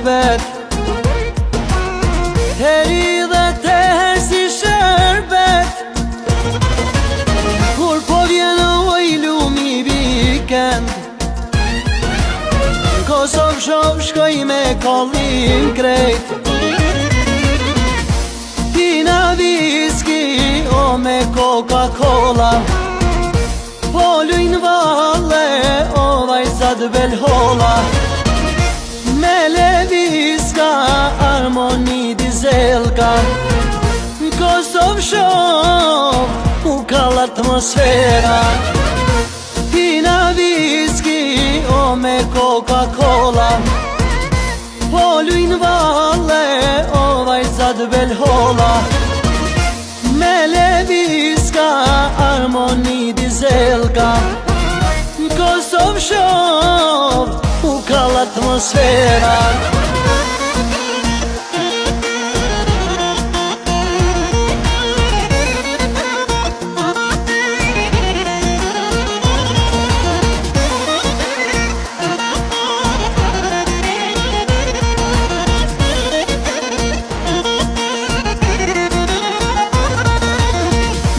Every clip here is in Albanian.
muhabet, heri dhe te her si shërbet. Kur po vjen oj lumi vikend, në Kosovë shoh shkoj me kollin krejt. Pina viski o me Coca-Cola, po lujn valle o vajzat belholla. Me leviska armoni dizelka, në Kosovë shoh u kall atmosfera. Pina viski o me Coca-Cola, po lujn valle o vajzat belholla. Me leviska armoni dizelka, në Kosovë shoh u kall atmosfera.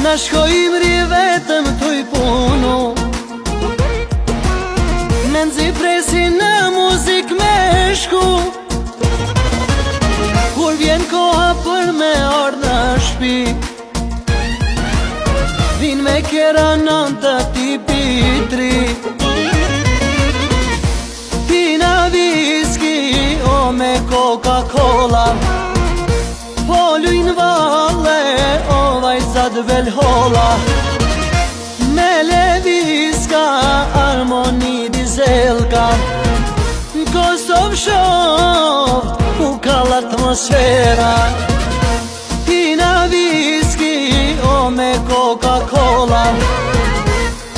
Na shkojmë ri vetëm tuj punu, me nxi presin në muzik me shku. Kur vjen koha për me ardh në shpi, vin me kera nëntë tipi 3. Pina viski o me Coca-Cola, po lujn valle o vajzat belholla. Me leviska armoni dizelka, në Kosovë shoh u kall atmosfera. Pina viski o me Coca-Cola,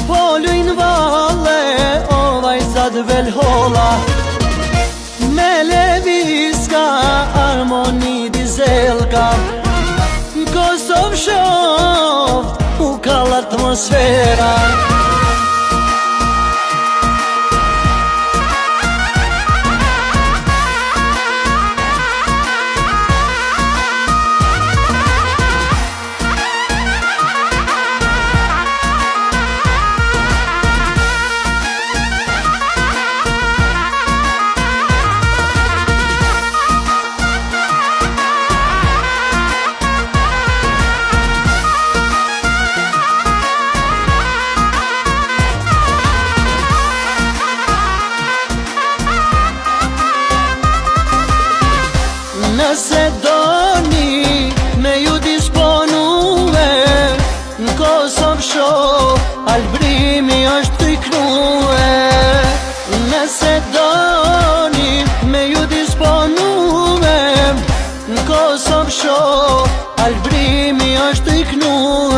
po lujn valle o vajzat belholla. Me leviska armoni dizelka, në Kosovë shoh u kall atmosfera. Nëse doni me ju disponue, në Kosovë shoh albrimi është t'i knue. Nëse doni me ju disponue, në Kosovë shoh albrimi është t'i knue.